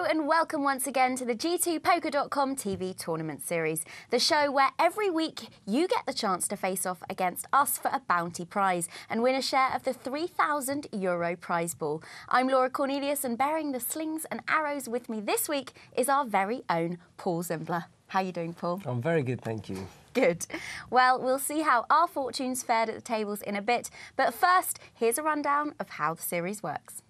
and welcome once again to the G2Poker.com TV tournament series, the show where every week you get the chance to face off against us for a bounty prize and win a share of the €3,000 prize pool. I'm Laura Cornelius, and bearing the slings and arrows with me this week is our very own Paul Zimbler. How are you doing, Paul? I'm very good, thank you. Good. Well, we'll see how our fortunes fared at the tables in a bit, but first, here's a rundown of how the series works.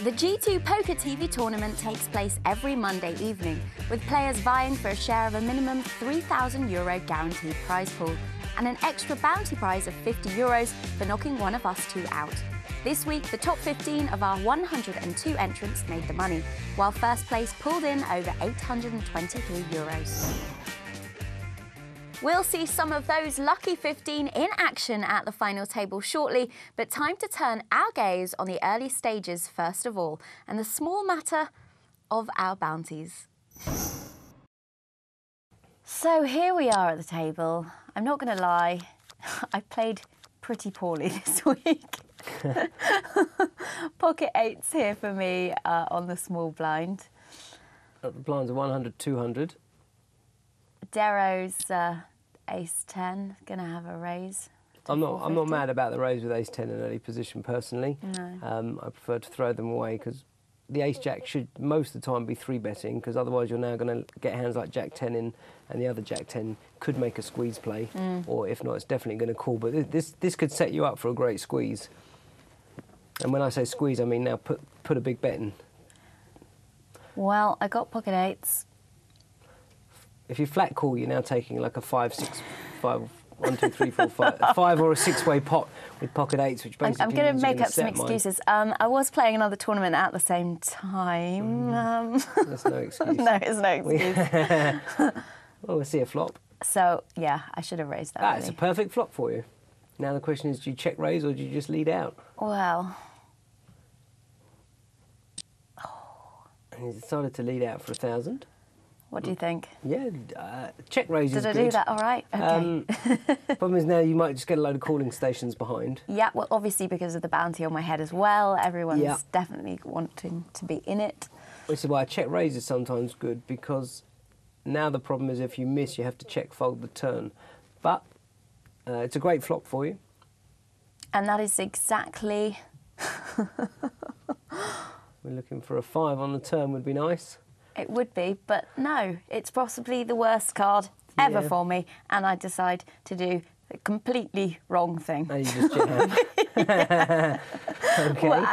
The G2Poker TV tournament takes place every Monday evening, with players vying for a share of a minimum €3,000 guaranteed prize pool and an extra bounty prize of €50 for knocking one of us two out. This week, the top 15 of our 102 entrants made the money, while first place pulled in over €823. We'll see some of those lucky 15 in action at the final table shortly, but time to turn our gaze on the early stages first of all, and the small matter of our bounties. So here we are at the table. I'm not going to lie, I played pretty poorly this week. Pocket eights here for me on the small blind. The blinds are 100, 200. Darrow's ace-10, going to have a raise. I'm not mad about the raise with ace-10 in early position personally. No. I prefer to throw them away because the ace-jack should most of the time be three-betting, because otherwise you're now going to get hands like jack-10 in, and the other jack-10 could make a squeeze play, or if not, it's definitely going to call. But this could set you up for a great squeeze. And when I say squeeze, I mean now put a big bet in. Well, I got pocket eights. If you flat call, you're now taking like a 5, 6, 5, 1, 2, 3, 4, 5, 5 or a 6-way pot with pocket eights, which basically I'm going to make up some mine. excuses. I was playing another tournament at the same time. That's no excuse. No, it's no excuse. Well, we'll see a flop. So, yeah, I should have raised that. It's a perfect flop for you. Now the question is, do you check raise or do you just lead out? Well... And he decided to lead out for 1,000. What do you think? Yeah, check raise is good. Did I do that all right? Okay. Problem is now you might just get a load of calling stations behind. Yeah, well, obviously because of the bounty on my head as well. Everyone's definitely wanting to be in it. Which is why check raise is sometimes good, because now the problem is if you miss, you have to check fold the turn. But it's a great flop for you. And that is exactly... We're looking for a 5 on the turn would be nice. It would be, but no, it's possibly the worst card ever for me, and I decide to do the completely wrong thing. And you just check hand. Okay. Well,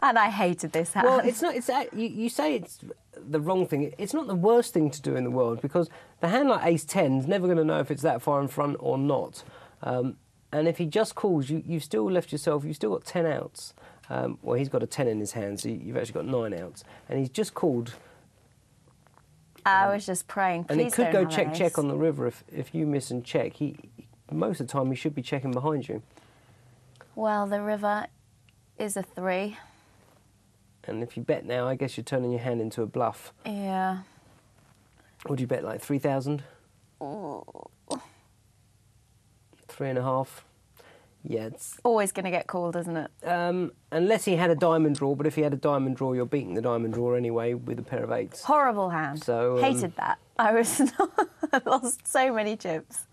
and I hated this hand. Well, it's not. You say it's the wrong thing. It's not the worst thing to do in the world, because the hand like ace-10 is never going to know if it's that far in front or not. And if he just calls, you've still left yourself. You've still got 10 outs. Well, he's got a 10 in his hand, so you've actually got 9 outs, and he's just called. I was just praying. And it could go check on the river if you miss and check. Most of the time he should be checking behind you. Well, the river is a 3. And if you bet now, I guess you're turning your hand into a bluff. Yeah. Would you bet like 3,000? 3.5. Yeah, it's always going to get called, isn't it? Unless he had a diamond draw, but if he had a diamond draw, you're beating the diamond draw anyway with a pair of 8s. Horrible hand. So hated that. I lost so many chips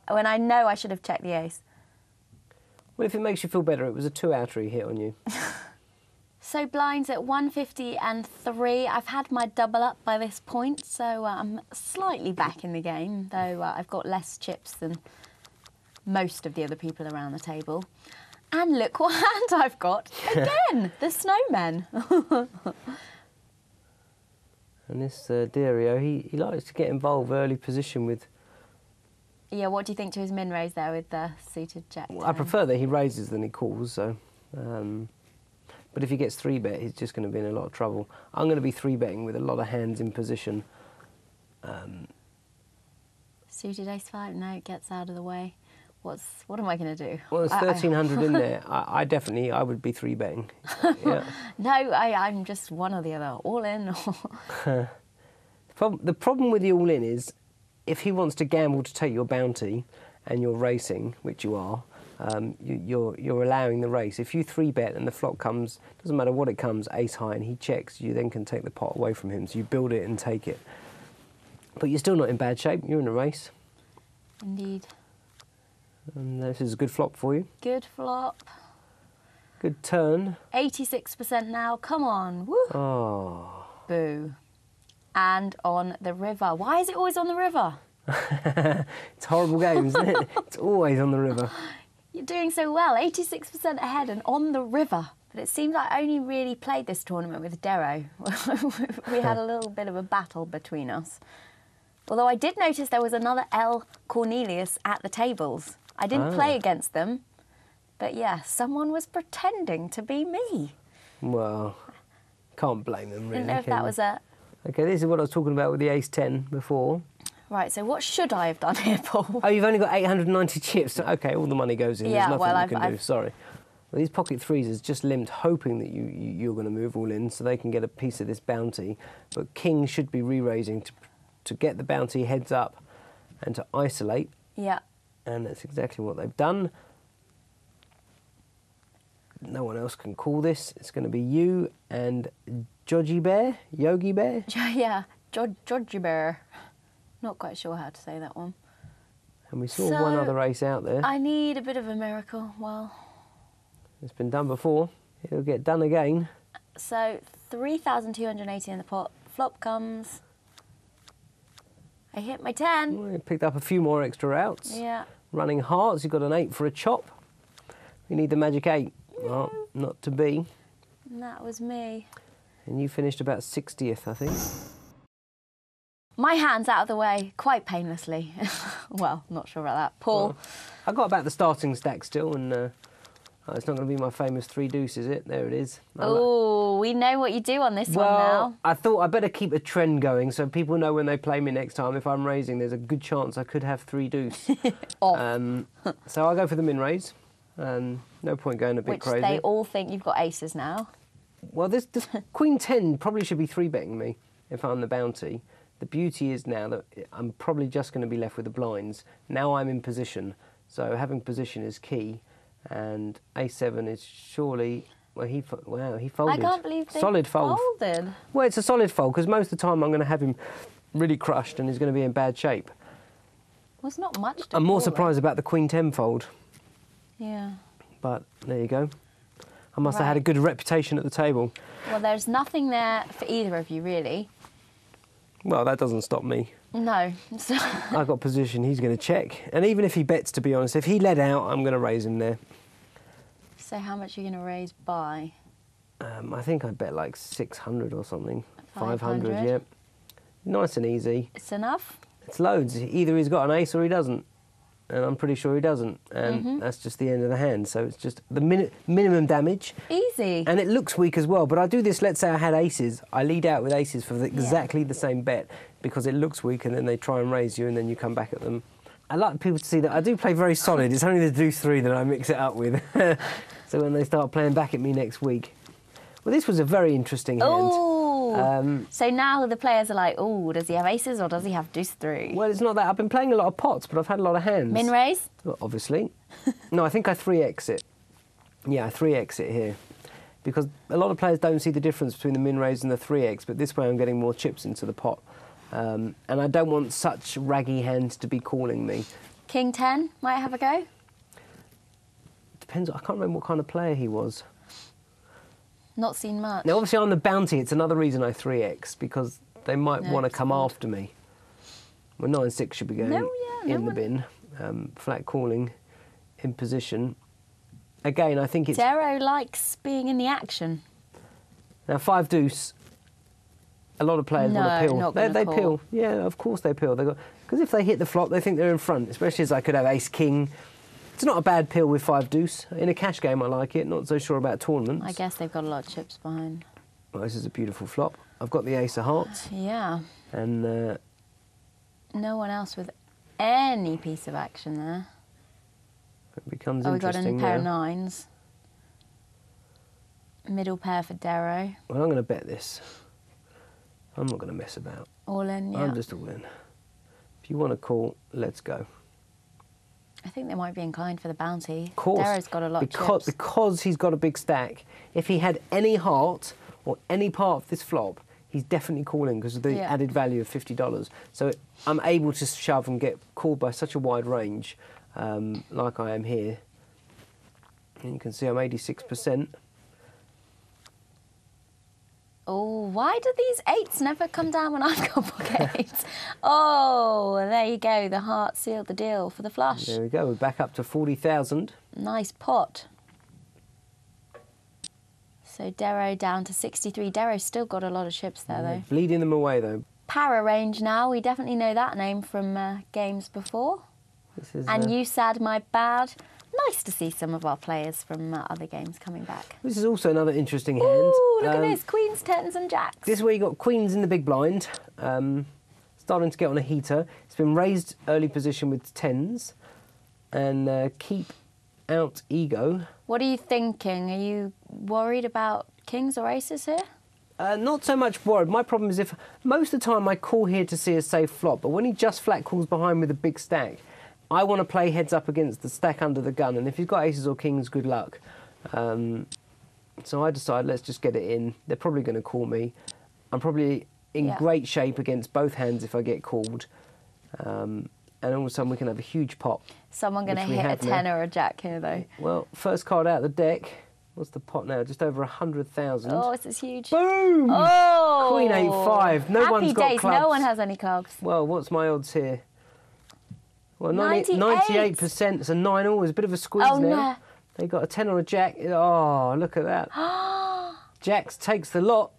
when I know I should have checked the ace. Well, if it makes you feel better, it was a 2-outer he hit on you. So blinds at 150 and 3. I've had my double up by this point, so I'm slightly back in the game, though I've got less chips than most of the other people around the table. And look what hand I've got again, the snowmen. And this Dario, he likes to get involved early position with... Yeah, what do you think to his min raise there with the suited jack? Well, I prefer that he raises than he calls, so... but if he gets 3-bet, he's just going to be in a lot of trouble. I'm going to be 3-betting with a lot of hands in position. Suited ace-5, no, it gets out of the way. What am I going to do? Well, there's 1,300 in there. I would be 3-betting. Yeah. No, I'm just one or the other. All in. The problem with the all in is, if he wants to gamble to take your bounty and you're racing, which you are, you're allowing the race. If you 3-bet and the flop comes, doesn't matter what it comes, ace high, and he checks, you then can take the pot away from him. So you build it and take it. But you're still not in bad shape. You're in a race. Indeed. And this is a good flop for you. Good flop. Good turn. 86% now. Come on. Woo. Oh. Boo. And on the river. Why is it always on the river? It's horrible game, isn't it? It's always on the river. You're doing so well. 86% ahead and on the river. But it seems I only really played this tournament with Darrow. We had a little bit of a battle between us. Although I did notice there was another L. Cornelius at the tables. I didn't play against them. But yeah, someone was pretending to be me. Well, can't blame them, really. Didn't know if that was a... OK, this is what I was talking about with the ace-10 before. Right, so what should I have done here, Paul? Oh, you've only got 890 chips. OK, all the money goes in. Yeah, There's nothing well, you can do. Sorry. Well, these pocket threes is just limped, hoping that you're going to move all in so they can get a piece of this bounty. But king should be re-raising to get the bounty heads up and to isolate. Yeah. And that's exactly what they've done. No one else can call this. It's going to be you and Yogi Bear? Yeah, Yogi Bear. Not quite sure how to say that one. And we saw one other ace out there. I need a bit of a miracle. Well, it's been done before. It'll get done again. So 3,280 in the pot. Flop comes. I hit my 10. Well, picked up a few more extra outs. Yeah. Running hearts. You've got an 8 for a chop. We need the magic 8. Well, not to be. And that was me. And you finished about 60th, I think. My hand's out of the way, quite painlessly. Well, not sure about that. Paul. Well, I got about the starting stack still, and it's not going to be my famous 3 deuce, is it? There it is. Oh, we know what you do on this one now. I thought I'd better keep a trend going so people know when they play me next time. If I'm raising, there's a good chance I could have 3 deuce. So I'll go for the min raise. No point going a bit crazy. Which they all think you've got aces now. Well, this Queen 10 probably should be 3-betting me if I'm the bounty. The beauty is now that I'm probably just going to be left with the blinds. Now I'm in position, so having position is key. And A7 is surely... Well, he folded. I can't believe they solid fold. folded. Well, it's a solid fold, because most of the time I'm going to have him really crushed and he's going to be in bad shape. Well, it's not much to I'm more call, surprised about the Queen 10 fold. Yeah. But there you go. I must have had a good reputation at the table. Well, there's nothing there for either of you, really. Well, that doesn't stop me. No. I got position, he's going to check. And even if he bets, to be honest, if he led out, I'm going to raise him there. So how much are you going to raise by? I think I'd bet like 600 or something. 500, yeah. Nice and easy. It's enough? It's loads. Either he's got an ace or he doesn't. And I'm pretty sure he doesn't. And that's just the end of the hand. So it's just the minimum damage. Easy. And it looks weak as well. But I do this, let's say I had aces. I lead out with aces for exactly the same bet because it looks weak and then they try and raise you and then you come back at them. I like people to see that I do play very solid. It's only the deuce 3 that I mix it up with. So when they start playing back at me next week. Well, this was a very interesting hand. Oh. So now the players are like, oh, does he have aces or does he have deuce 3? Well, it's not that. I've been playing a lot of pots, but I've had a lot of hands. Min raise? Well, obviously. No, I think I 3x it. Yeah, I 3x it here. Because a lot of players don't see the difference between the min raise and the 3x, but this way I'm getting more chips into the pot. And I don't want such raggy hands to be calling me. King 10 might have a go? Depends. I can't remember what kind of player he was. Not seen much. Now, obviously, on the bounty, it's another reason I 3x, because they might want to come after me. Well, 9-6 should be going in the bin. Flat calling, in position. Again, I think it's... Darrow likes being in the action. Now, 5 deuce, a lot of players want to pill. They pill. Yeah, of course they pill. Because if they hit the flop, they think they're in front, especially as I could have ace-king. It's not a bad pill with 5 deuce. In a cash game, I like it. Not so sure about tournaments. I guess they've got a lot of chips behind. Well, this is a beautiful flop. I've got the ace of hearts. Yeah. And... no one else with any piece of action there. It becomes We interesting got a pair of nines. Middle pair for Darrow. Well, I'm going to bet this. I'm not going to mess about. All in, yeah. I'm just all in. If you want to call, let's go. I think they might be inclined for the bounty. Of course. Darrow's got a lot of chips. Because he's got a big stack. If he had any heart or any part of this flop, he's definitely calling because of the added value of $50. So I'm able to shove and get called by such a wide range, like I am here. And you can see I'm 86%. Oh, why do these 8s never come down when I've got pocket 8s? Oh, there you go. The heart sealed the deal for the flush. There we go. We're back up to 40,000. Nice pot. So Darrow down to 63. Darrow's still got a lot of chips there, though. Bleeding them away, though. Para range now. We definitely know that name from games before. This is, and you sad, my bad. Nice to see some of our players from other games coming back. This is also another interesting hand. Ooh, look at this. Queens, 10s and jacks. This is where you got queens in the big blind. Starting to get on a heater. It's been raised early position with 10s. And keep out ego. What are you thinking? Are you worried about kings or aces here? Not so much worried. My problem is if most of the time I call here to see a safe flop, but when he just flat calls behind with a big stack, I want to play heads up against the stack under the gun, and if he's got aces or kings, good luck. So I decided, let's just get it in. They're probably going to call me. I'm probably in great shape against both hands if I get called. And all of a sudden we can have a huge pot. Someone going to hit a 10 or a jack here, though. Well, first card out of the deck. What's the pot now? Just over 100,000. Oh, this is huge. Boom! Oh! Queen 8-5. No one's got days. clubs. No one has any clubs. Well, what's my odds here? Well, 98%. 98%. It's a 9-all. There's a bit of a squeeze now. No. They got a 10 or a jack. Oh, look at that. Jacks takes the lot.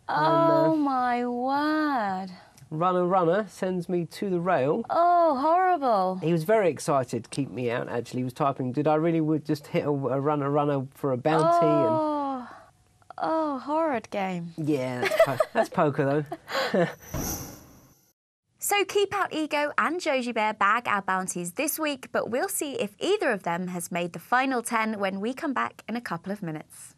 Oh, my word. Runner sends me to the rail. Oh, horrible. He was very excited to keep me out, actually. He was typing, did I really would just hit a runner for a bounty? Oh, horrid game. Yeah, that's poker, though. So Keep Out Ego and Joji Bear bag our bounties this week, but we'll see if either of them has made the final 10 when we come back in a couple of minutes.